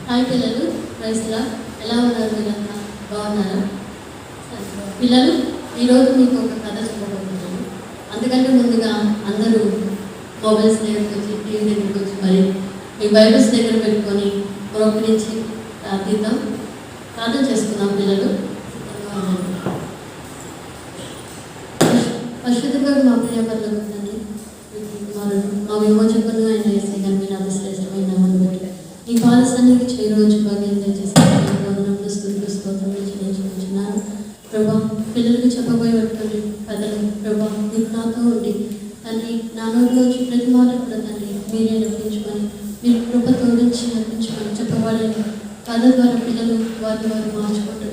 Hi పిల్లలు, ప్రైజ్లా. ఎలా ఉన్నారు? మీరంతా బాగున్నారా? పిల్లలు, ఈరోజు మీకు ఒక కథ చెప్పబోతున్నాను. అందుకంటే ముందుగా అందరూ మొబైల్స్ దగ్గరికి వచ్చి, టీవీ దగ్గరికి వచ్చి, మరి మీ బైబిల్స్ దగ్గర పెట్టుకొని మరొకరించి ప్రార్థిద్దాం, ప్రార్థన చేసుకుందాం. పిల్లలు పరిశుద్ధంగా మా ప్రియపరులకు తండ్రి, మా విమోచకులు ఆయన వేసే కానీ మీరు అది శ్రేష్టమైన నామని బట్టి ఈ పాద సన్నిధికి చేరువచ్చు భాగ్యం దయచేసి వందనములు స్తుతులు స్తోత్రములు చెల్లించుకుంటున్నాను. ప్రభా, పిల్లలకు చెప్పబోయేటువంటి కథలు ప్రభా మీరు నాతో ఉండి తండ్రి, నా నోటి నుంచి ప్రతి మాట కూడా తండ్రి మీరే నడిపించమని, మీరు కృప తోడించి నడిపించమని చెప్పబడే కథ ద్వారా పిల్లలు వారిని వారు మార్చుకుంటూ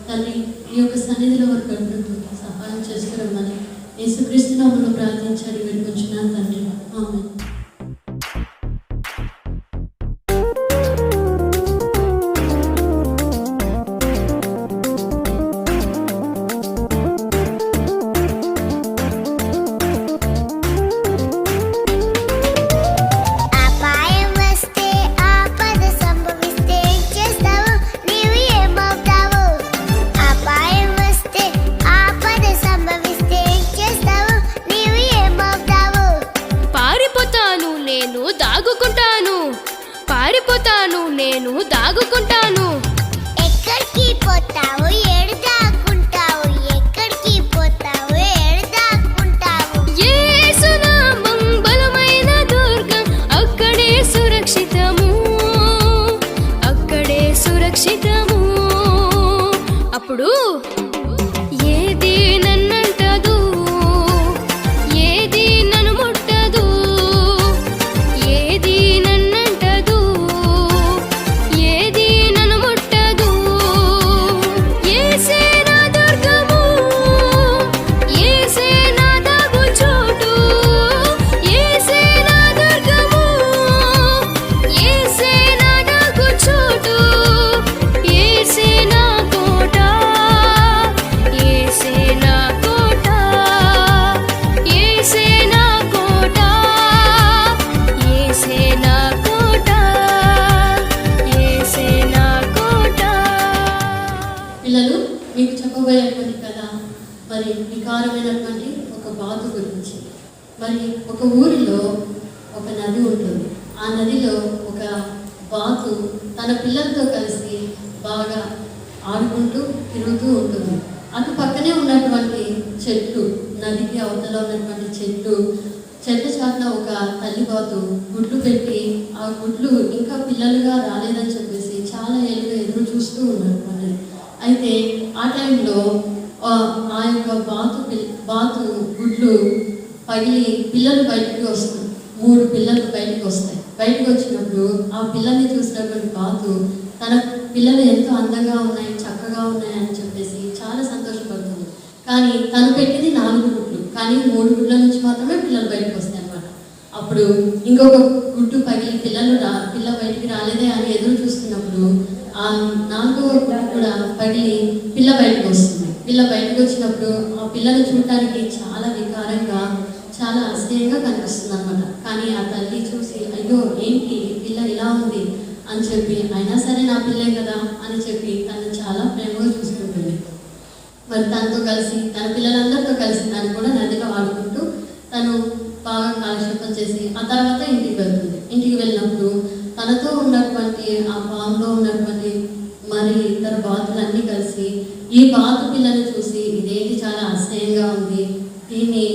తండ్రి ఈ యొక్క సన్నిధిలో వారు గడుపుతూ సహాయం చేస్తున్నామని యేసుక్రీస్తు నామములో ప్రార్థించాలి వినిపించున్నాను తండ్రి. ఆమేన్. పారిపోతాను, నేను దాగుకుంటాను. ఎక్కడికి పోతావు? ఏడు దాక్కుంటావు? ఎక్కడికి పోతావు? ఏడు దాక్కుంటావు? యేసు నామం బలమైన దుర్గం, అక్కడే సురక్షితము, అక్కడే సురక్షితము. అప్పుడు ఏది నన్నంటదు, ఏది నన్ను ముట్టదు, ఏది నన్నంటదు, ఏది నన్ను ముట్టదు. యేసే నా దుర్గము, యేసే నా దాగు చోటు, యేసే నా దుర్గము, యేసే నా దాగు చోటు, యేసే నా కోట, యేసే నా కోట, యేసే నా కోట, యేసే నా కోట, యేసే నా కోట. పిల్లలు, మీకు చెప్పబోయేటువంటి కథ మరి వికారమైనటువంటి ఒక బాతు గురించి. మరి ఒక ఊరిలో ఒక నది ఉంటుంది. ఆ నదిలో ఒక బాతు తన పిల్లలతో కలిసి బాగా ఆడుకుంటూ తిరుగుతూ ఉంటుంది. అటు పక్కనే ఉన్నటువంటి చెట్లు, నదికి అవతల ఉన్నటువంటి చెట్ల చాటున ఒక తల్లి బాతు గుడ్లు పెట్టి ఆ గుడ్లు ఇంకా పిల్లలుగా రాలేదని చెప్పేసి చాలా ఏళ్ళుగా ఎదురు చూస్తూ ఉన్నటువంటి. అయితే ఆ టైంలో ఆ యొక్క బాతు గుడ్లు పగిలి పిల్లలు బయటికి వస్తాయి. 3 పిల్లలు బయటికి వస్తాయి. బయటకు వచ్చినప్పుడు ఆ పిల్లల్ని చూసినటువంటి బాతు తన పిల్లలు ఎంతో అందంగా ఉన్నాయి, చక్కగా ఉన్నాయి అని చెప్పేసి చాలా సంతోషపడుతుంది. కానీ తను పెట్టింది 4 గుడ్లు, కానీ 3 గుడ్ల నుంచి మాత్రమే పిల్లలు బయటకు వస్తాయి అన్నమాట. అప్పుడు ఇంకొక గుడ్డు పగిలి పిల్ల బయటికి రాలేదే అని ఎదురు చూస్తున్నప్పుడు ఆ 4వ గుడ్డు కూడా పగిలి పిల్ల బయటకు వస్తుంది. పిల్ల బయటకు వచ్చినప్పుడు ఆ పిల్లను చూడటానికి చాలా వికారంగా, చాలా అసహ్యంగా కనిపిస్తుంది అన్నమాట. కానీ ఆ తల్లి చూసి, అయ్యో ఏంటి ఈ పిల్ల ఇలా ఉంది అని చెప్పి, అయినా సరే నా పిల్లే కదా అని చెప్పి తను చాలా ప్రేమగా చూసుకుంటుంది. మరి తనతో కలిసి, తన పిల్లలందరితో కలిసి తను కూడా నదిలో ఆడుకుంటూ తను బాగా కాలక్షేపం చేసి ఆ తర్వాత ఇంటికి వెళ్తుంది. ఇంటికి వెళ్ళినప్పుడు తనతో ఉన్నటువంటి ఆ ఫామ్లో ఉన్నటువంటి మరి ఇతర బాతులన్నీ కలిసి ఈ బాతు పిల్లని చూసి, ఇదేంటి చాలా అసహ్యంగా ఉంది, దీన్ని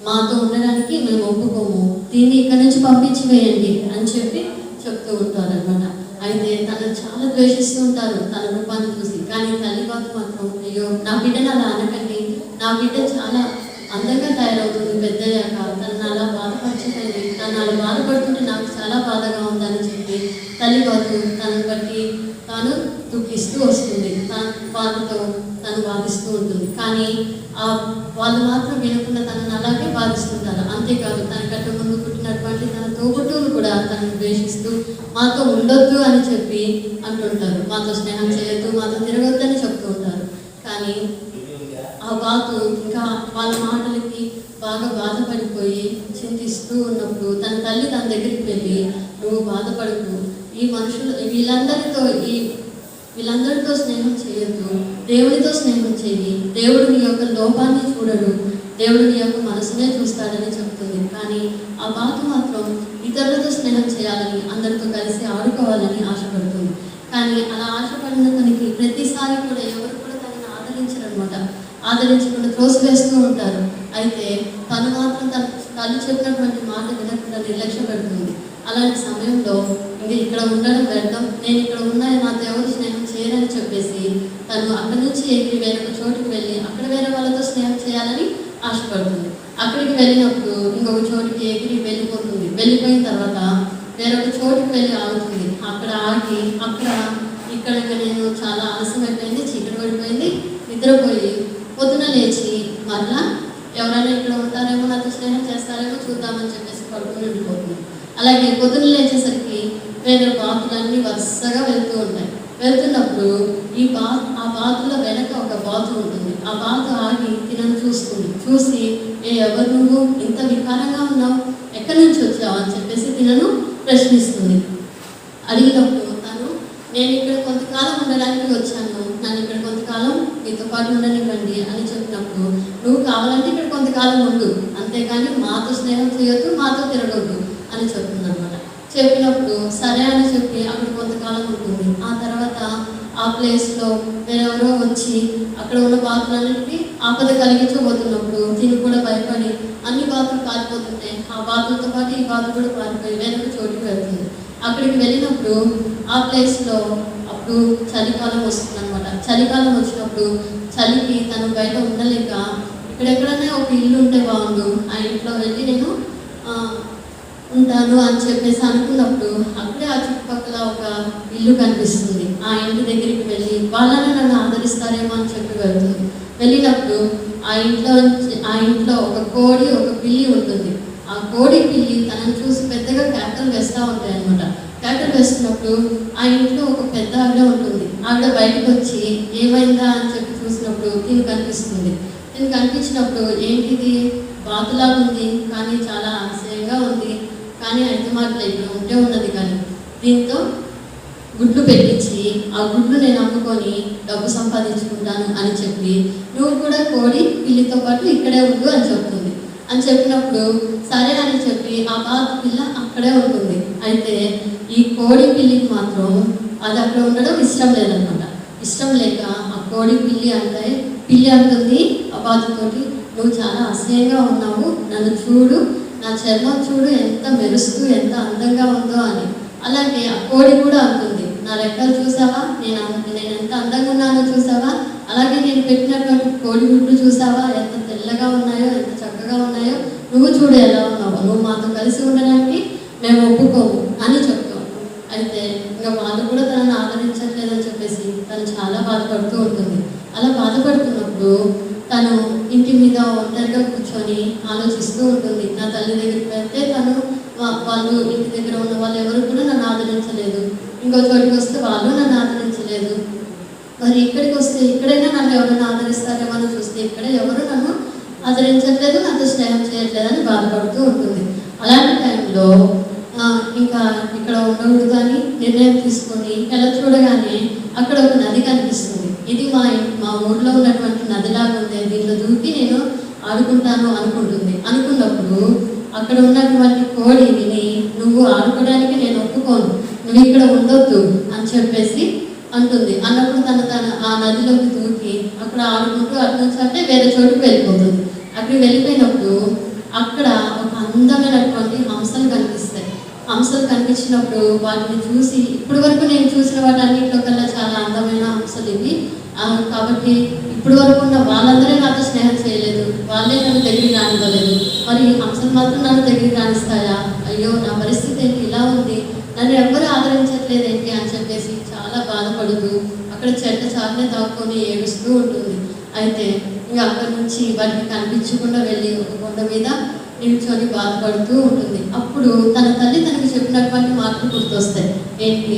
మాతో ఉండడానికి మేము ఒప్పుకోము, దీన్ని ఇక్కడ నుంచి పంపించి వేయండి అని చెప్పి చెప్తూ ఉంటారు అనమాట. అయితే తను చాలా ద్వేషిస్తూ ఉంటారు తన రూపాన్ని చూసి. కానీ తల్లి బాతు మాత్రం, అయ్యో నా బిడ్డను అలా అనకండి, నా బిడ్డ చాలా అందంగా తయారవుతుంది పెద్దయ్యాక, తనను అలా బాధపరచకండి, తను అలా బాధపడుతుంటే నాకు చాలా బాధగా ఉందని చెప్పి తల్లి బాతు తనను బట్టి తాను దుఃఖిస్తూ వస్తుంది. తన బాధతో తను బాధిస్తూ ఉంటుంది. కానీ వాళ్ళు మాత్రం వినకుండా తనను అలాగే బాధిస్తుంటారు. అంతేకాదు తనకంటే ముందు పుట్టినటువంటి తన తోబుట్టువులు కూడా తనను ద్వేషిస్తూ మాతో ఉండొద్దు అని చెప్పి అంటుంటారు. మాతో స్నేహం చేయొద్దు, మాతో తిరగొద్దు అని చెప్తూ ఉంటారు. కానీ ఆ బాతు ఇంకా వాళ్ళ మాటలకి బాగా బాధపడిపోయి చింతిస్తూ ఉన్నప్పుడు తన తల్లి తన దగ్గరికి వెళ్ళి, నువ్వు బాధపడకు, ఈ మనుషులు వీళ్ళందరితో స్నేహం చేయొద్దు, దేవునితో స్నేహం చేయి. దేవుడు నీ యొక్క లోపాన్ని చూడడు, దేవుడు నీ యొక్క మనసునే చూస్తాడని చెప్తుంది. కానీ ఆ బాతు మాత్రం ఇతరులతో స్నేహం చేయాలని, అందరితో కలిసి ఆడుకోవాలని ఆశపడుతుంది. కానీ అలా ఆశపడిన తనకి ప్రతిసారి కూడా ఎవరు కూడా తనని ఆదరించరనమాట. ఆదరించకుండా త్రోసివేస్తూ ఉంటారు. అయితే తను మాత్రం తన తల్లి చెప్పినటువంటి మాట వినకుండా నిర్లక్ష్య పెడుతుంది. అలాంటి సమయంలో ఇంకా ఇక్కడ ఉండడం వ్యర్థం, నేను ఇక్కడ ఉన్నా నాతో ఎవరు స్నేహం చేయరని చెప్పేసి తను అక్కడి నుంచి ఎగిరి వేరొక చోటుకి వెళ్ళి అక్కడ వేరే వాళ్ళతో స్నేహం చేయాలని ఆశపడుతుంది. అక్కడికి వెళ్ళినప్పుడు ఇంకొక చోటుకి ఎగిరి వెళ్ళిపోతుంది. వెళ్ళిపోయిన తర్వాత వేరొక చోటుకి వెళ్ళి ఆగుతుంది. అక్కడ ఆగి ఇక్కడ నేను చాలా ఆలస్యం అయిపోయింది, చీకటి పడిపోయింది, నిద్రపోయి పొద్దున లేచి మళ్ళా ఎవరైనా ఇక్కడ ఉంటారేమో, నాతో స్నేహం చేస్తారేమో చూద్దామని చెప్పేసి పడుకుని ఉండిపోతుంది. అలాగే పొద్దున లేచేసరికి వేరే బాతులన్నీ వరుసగా వెళ్తూ ఉంటాయి. వెళ్తున్నప్పుడు ఆ బాతుల వెనక ఒక బాతు ఉంటుంది. ఆ బాతు ఆగి తినను చూస్తుంది. చూసి ఎవరు నువ్వు ఇంత వికారంగా ఉన్నావు, ఎక్కడి నుంచి వచ్చావు అని చెప్పేసి తినను ప్రశ్నిస్తుంది. అడిగినప్పుడు తను నేను ఇక్కడ కొంతకాలం ఉండడానికి వచ్చాను, నన్ను ఇక్కడ కొంతకాలం మీతో పాటు ఉండనివ్వండి అని చెప్పినప్పుడు నువ్వు కావాలంటే ఇక్కడ కొంతకాలం ఉండు, అంతేకాని మాతో స్నేహం చేయొద్దు, మాతో తిరగొద్దు అని చెప్తుంది అనమాట. చెప్పినప్పుడు సరే అని చెప్పి అక్కడ కొంతకాలం ఉంటుంది. ఆ తర్వాత ఆ ప్లేస్లో వేరెవరో వచ్చి అక్కడ ఉన్న బాతులన్నిటికీ ఆపద కలిగించబోతున్నప్పుడు తిని కూడా భయపడి అన్ని బాతులు పారిపోతుంటే ఆ బాతులతో పాటు ఈ బాతు కూడా పారిపోయి వేరొక చోటుకి వెళ్తుంది. అక్కడికి వెళ్ళినప్పుడు ఆ ప్లేస్లో అప్పుడు చలికాలం వస్తుంది అనమాట. చలికాలం వచ్చినప్పుడు చలికి తను బయట ఉండలేక ఇక్కడెక్కడైనా ఒక ఇల్లు ఉంటే బాగుండు, ఆ ఇంట్లో వెళ్ళి నేను ఉంటాను అని చెప్పేసి అనుకున్నప్పుడు అక్కడే ఆ చుట్టుపక్కల ఒక ఇల్లు కనిపిస్తుంది. ఆ ఇంటి దగ్గరికి వెళ్ళి వాళ్ళని నన్ను ఆదరిస్తారేమో అని చెప్పి వెళ్తుంది. వెళ్ళినప్పుడు ఆ ఇంట్లో ఒక కోడి ఒక పిల్లి ఉంటుంది. ఆ కోడి పిల్లి తనని చూసి పెద్దగా కేకలు వేస్తూ ఉంటాయి అనమాట. కేకలు వేస్తున్నప్పుడు ఆ ఇంట్లో ఒక పెద్ద ఆవిడ ఉంటుంది. ఆవిడ బయటకు వచ్చి ఏమైందా అని చెప్పి చూసినప్పుడు తిని కనిపిస్తుంది. తిని కనిపించినప్పుడు ఏంటిది బాతులాగా ఉంది, కానీ చాలా ఆశయంగా ఉంది, కానీ అయితే మాటలు ఇక్కడ ఉంటే ఉన్నది, కానీ దీంతో గుడ్లు పెట్టించి ఆ గుడ్లు నేను అమ్ముకొని డబ్బు సంపాదించుకుంటాను అని చెప్పి నువ్వు కూడా కోడి పిల్లితో పాటు ఇక్కడే ఉండు అని చెప్తుంది. అని చెప్పినప్పుడు సరే అని చెప్పి ఆ బాతు పిల్ల అక్కడే ఉంటుంది. అయితే ఈ కోడి పిల్లికి మాత్రం అది అక్కడ ఉండడం ఇష్టం లేదనమాట. ఇష్టం లేక ఆ కోడి పిల్లి అంటుంది ఆ బాతుతోటి, నువ్వు చాలా అసహ్యంగా ఉన్నావు, నన్ను చూడు, నా చర్మం చూడు ఎంత మెరుస్తూ ఎంత అందంగా ఉందో అని. అలాగే ఆ కోడి కూడా అంటుంది, నా రెక్కలు చూసావా, నేను ఎంత అందంగా ఉన్నానో చూసావా, అలాగే నేను పెట్టినటువంటి కోడి గుడ్లు చూసావా ఎంత తెల్లగా ఉన్నాయో, ఎంత చక్కగా ఉన్నాయో, నువ్వు చూడు ఎలా ఉన్నావు, నువ్వు మాతో కలిసి ఉండడానికి మేము ఒప్పుకోము అని చెప్తాం. అయితే ఇంకా వాళ్ళు కూడా తనను ఆదరించట్లేదని చెప్పేసి తను చాలా బాధపడుతూ ఉంటుంది. అలా బాధపడుతున్నప్పుడు తను ఇంటి మీద ఒంటరిగా కూర్చొని ఆలోచిస్తూ ఉంటుంది. నా తల్లి దగ్గరికి వెళ్తే వాళ్ళు ఇంటి దగ్గర ఉన్న వాళ్ళు ఎవరు కూడా నన్ను ఆదరించలేదు, ఇంకో చోటికి వస్తే వాళ్ళు నన్ను ఆదరించలేదు, మరి ఇక్కడికి వస్తే ఇక్కడైనా నన్ను ఎవరైనా ఆదరిస్తారేమో అని చూస్తే ఇక్కడ ఎవరు నన్ను ఆదరించట్లేదు, నాతో స్నేహం చేయట్లేదని బాధపడుతూ ఉంటుంది. అలాంటి టైంలో ఇంకా ఇక్కడ ఉండకూడదు అని నిర్ణయం తీసుకొని ఎలా చూడగానే అక్కడ ఒక నది కనిపిస్తుంది. ఇది మా ఊర్లో ఉన్నటువంటి నదిలాగా ఉంది, దీంట్లో దూకి నేను ఆడుకుంటాను అనుకున్నప్పుడు అక్కడ ఉన్నటువంటి కోడి విని నువ్వు ఆడుకోవడానికి నేను ఒప్పుకోను, నువ్వు ఇక్కడ ఉండొద్దు అని చెప్పేసి అంటుంది. అన్నప్పుడు తను ఆ నదిలోకి దూకి అక్కడ ఆడుకుంటూ అటు నుంచి అంటే వేరే చోటుకు వెళ్ళిపోతుంది. అక్కడికి వెళ్ళిపోయినప్పుడు అక్కడ ఒక అందమైనటువంటి హంసలు కనిపిస్తాయి. హంసలు కనిపించినప్పుడు వాటిని చూసి ఇప్పటి వరకు నేను చూసిన వాటన్నింటిలో కల్లా చాలా అందమైన హంసలు ఇవి, కాబట్టి ఇప్పటి వరకు ఉన్న వాళ్ళందరే నాతో స్నేహం చేయలేదు, వాళ్ళే నన్ను దగ్గరికి రానివ్వలేదు, మరి హంసలు మాత్రం నన్ను దగ్గరికి రాణిస్తాయా, అయ్యో నా పరిస్థితి ఏంటి ఇలా ఉంది, నన్ను ఎవ్వరు ఆదరించట్లేదేంటి అని చెప్పేసి చాలా బాధపడుతూ అక్కడ చెట్ల చాటునే దాక్కొని ఏడుస్తూ ఉంటుంది. అయితే ఇంకా అక్కడి నుంచి వాటికి కనిపించకుండా వెళ్ళి ఒక కొండ మీద నిల్చొని బాధపడుతూ ఉంటుంది. అప్పుడు తన తల్లి తనకి చెప్పినటువంటి మాటలు గుర్తొస్తాయి. ఏంటి,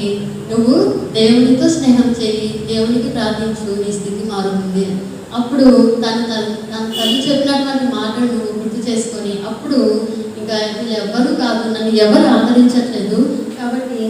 నువ్వు దేవునితో స్నేహం చేయి, దేవునికి ప్రార్థించు, నీ స్థితి మారుతుంది. అప్పుడు తన తల్లి చెప్పినటువంటి మాటలు నువ్వు గుర్తు చేసుకొని అప్పుడు ఇంకా వీళ్ళు ఎవ్వరూ కాదు, నన్ను ఎవరు ఆదరించట్లేదు, కాబట్టి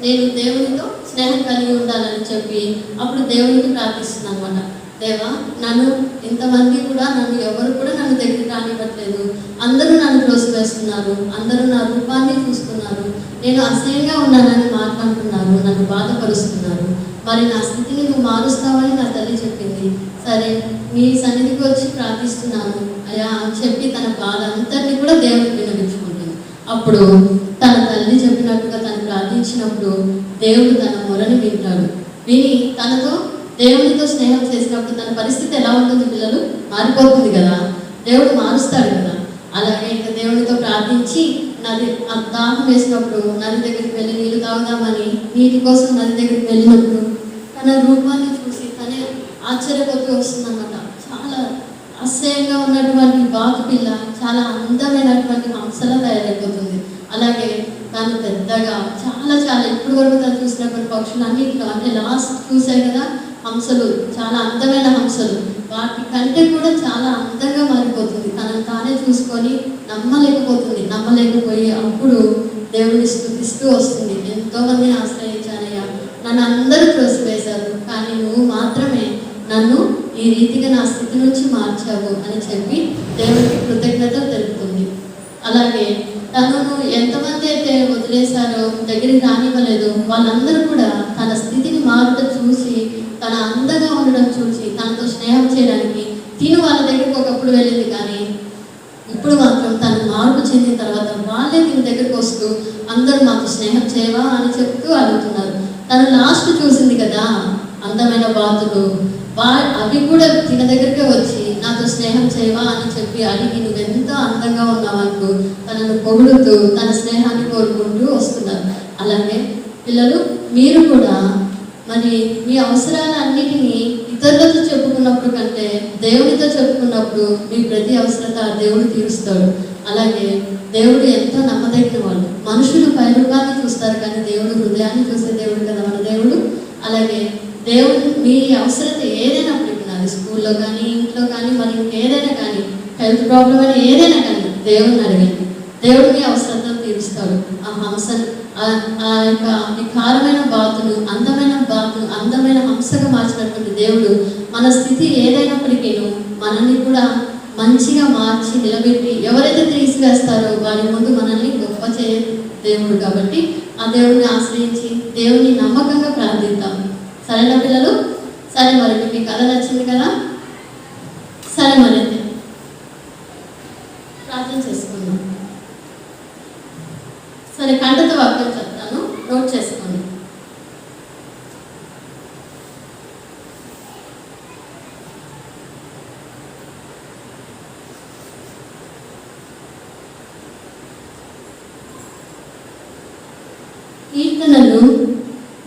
నేను దేవునితో స్నేహం కలిగి ఉండాలని చెప్పి అప్పుడు దేవునికి ప్రార్థిస్తున్నాను అనమాట. దేవా, నన్ను ఇంతమంది కూడా ఎవరు కూడా నన్ను దగ్గరికి రానివ్వట్లేదు, అందరూ నన్ను త్రోసివేస్తున్నారు, అందరూ నా రూపాన్ని చూస్తున్నారు, నేను అసహ్యంగా ఉన్నానని మాట్లాడుతున్నారు, నన్ను బాధపరుస్తున్నారు. మరి నా స్థితిని నువ్వు మారుస్తావని నా తల్లి చెప్పింది. సరే, మీ సన్నిధికి వచ్చి ప్రార్థిస్తున్నాను అయ్యా అని చెప్పి తన బాధ అంతటిని కూడా దేవునికి విన్నవించుకుంటుంది. అప్పుడు తన తల్లి చెప్పినట్టుగా తను ప్రార్థించినప్పుడు దేవుడు తన మొరని వింటాడు. విని తనతో దేవునితో స్నేహం చేసినప్పుడు తన పరిస్థితి ఎలా ఉంటుంది పిల్లలు? మారిపోతుంది కదా, దేవుడు మారుస్తాడు కదా. అలాగే ఇంకా దేవునితో ప్రార్థించి నది దాహం వేసినప్పుడు నది దగ్గరికి వెళ్ళి నీళ్ళు తాగుదామని నీటి కోసం నది దగ్గరికి వెళ్ళినప్పుడు తన రూపాన్ని చూసి తనే ఆశ్చర్యపోతూ వస్తుందన్నమాట. చాలా అసహ్యంగా ఉన్నటువంటి బాతు పిల్ల చాలా అందమైనటువంటి హంసలా తయారైపోతుంది. అలాగే తను పెద్దగా చాలా చాలా ఇప్పుడు వరకు తను చూసినటువంటి పక్షులు అన్నింటిలో అంటే లాస్ట్ చూసాయి కదా హంసలు, చాలా అందమైన హంసలు, వాటి కంటే కూడా చాలా అందంగా మారిపోతుంది. తనను తానే చూసుకొని నమ్మలేకపోయి అప్పుడు దేవుడిని స్తుతిస్తూ వస్తుంది. ఎంతోమందిని ఆశ్రయించానయ్యా, నన్ను అందరూ త్రోసివేశారు, కానీ నువ్వు మాత్రమే నన్ను ఈ రీతిగా నా స్థితి నుంచి మార్చావు అని చెప్పి దేవుడికి కృతజ్ఞతలు తెలుపుతుంది. అలాగే తనను ఎంతమంది అయితే వదిలేశారో, దగ్గరికి రానివ్వలేదు, వాళ్ళందరూ కూడా తన స్థితిని మారుట చూసి, తన అందంగా ఉండడం చూసి తనతో స్నేహం చేయడానికి తిను వాళ్ళ దగ్గరికి ఒకప్పుడు వెళ్ళింది. కానీ ఇప్పుడు మాత్రం తను మార్పు చెందిన తర్వాత వాళ్ళే దీని దగ్గరికి వస్తూ అందరూ మాతో స్నేహం చేయవా అని చెప్తూ అడుగుతున్నారు. తను లాస్ట్ చూసింది కదా అందమైన బాతులు, అవి కూడా తిన దగ్గరికే వచ్చి నాతో స్నేహం చేయవా అని చెప్పి అడిగి నువ్వెంత అందంగా ఉన్నావంటూ తనను పొగుడుతూ తన స్నేహాన్ని కోరుకుంటూ వస్తున్నారు. అలాగే పిల్లలు, మీరు కూడా మరి మీ అవసరాలన్నిటినీ ఇతరులతో చెప్పుకున్నప్పుడు కంటే దేవుడితో చెప్పుకున్నప్పుడు మీ ప్రతి అవసరత దేవుడు తీరుస్తాడు. అలాగే దేవుడు ఎంతో నమ్మదగిన వాళ్ళు. మనుషులు పైరూపాన్ని చూస్తారు కానీ దేవుడు హృదయాన్ని చూసే దేవుడు కదా మన దేవుడు. అలాగే దేవుడు మీ అవసరత ఏదైనప్పటికీ, అది స్కూల్లో కానీ ఇంట్లో కానీ మరి ఇంకేదైనా కానీ, హెల్త్ ప్రాబ్లం అని ఏదైనా కానీ దేవుడిని అడగండి, దేవుడు మీ అవసరతను తీరుస్తాడు. ఆ హంసను ఆ యొక్క వికారమైన బాతును అందమైన హంసగా మార్చినటువంటి దేవుడు మన స్థితి ఏదైనప్పటికీ మనల్ని కూడా మంచిగా మార్చి నిలబెట్టి ఎవరైతే తీసివేస్తారో వారి ముందు మనల్ని గొప్ప చేయ దేవుడు. కాబట్టి ఆ దేవుడిని ఆశ్రయించి దేవుడిని నమ్మకంగా ప్రార్థిద్దాం. సరేనా పిల్లలు? సరే, మరి మీకు కథ నచ్చింది కదా? సరే, మరి ప్రార్థన చేసుకుందాం. సరే, కంటతో వాక్యం చెప్తాను, నోట్ చేసుకోండి. కీర్తనలు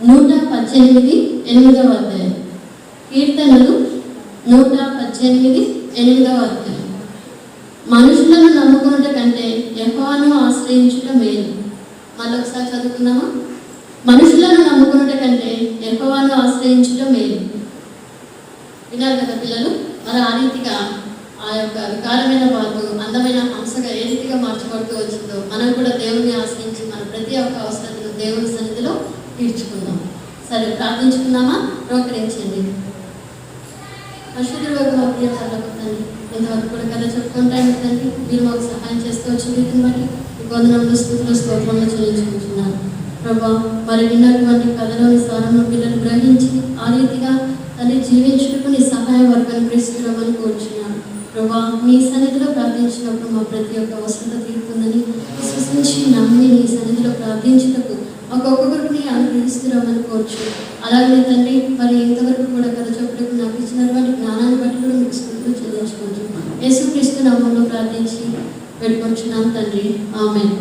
118 8వ అధ్యాయం. కీర్తనలు 118 8వ అధ్యాయం. మనుషులను నమ్ముకున్నట కంటే యెహోవాను ఆశ్రయించుట మేలు. మళ్ళీ ఒకసారి చదువుకుందామా? మనుషులను నమ్ముకున్నట కంటే యెహోవాను ఆశ్రయించుట మేలు. విన్నారు కదా పిల్లలు? మరి ఆ రీతిగా ఆ యొక్క వికారమైన బాధ అందమైన హంసగా ఏ రీతిగా మార్చబడుతూ వచ్చిందో మనం కూడా దేవుని ఆశ్రయించి మన ప్రతి ఒక్క అవసరతను దేవుని సన్నిధిలో తీర్చుకుందాం. సరే, ప్రార్థించుకుందామా? ప్రోకరించండి. పరిశుద్ధుడు మా ప్రియ పరలోకపు ఇంతవరకు కూడా కథ చెప్పుకుంటాను తండ్రి. మీరు మాకు సహాయం చేస్తూ వచ్చిన రీతిని బట్టి వందనములు, స్తుతులు, స్తోత్రములు చెల్లించుకుంటున్నాను ప్రభా. మరి విన్నటువంటి కథలోని సారము పిల్లలు గ్రహించి ఆ రీతిగా తల్లి జీవించుటకు నీ సహాయ వర్గాన్ని ప్రేస్తున్నామని కోరుచున్నాను ప్రభా. మీ సన్నిధిలో ప్రార్థించినప్పుడు మా ప్రతి ఒక్క అవసరత తీరుతుందని విశ్వసించి నమ్మి నీ సన్నిధిలో ప్రార్థించుటకు మాకు ఒక్కొక్కరికి అనుగ్రహిస్తున్నామని కోరుచు. అలాగే తండ్రి, మరి ఇంతవరకు కూడా కథ చెప్పుటకు నాకు ఇచ్చినటువంటి జ్ఞానాన్ని బట్టి కూడా మీకు స్తుతులు చెల్లించుకుంటున్నాను. యేసుక్రీస్తు నామములో ప్రార్థించి పెట్టుకుంటున్నాను తండ్రి. ఆమేన్.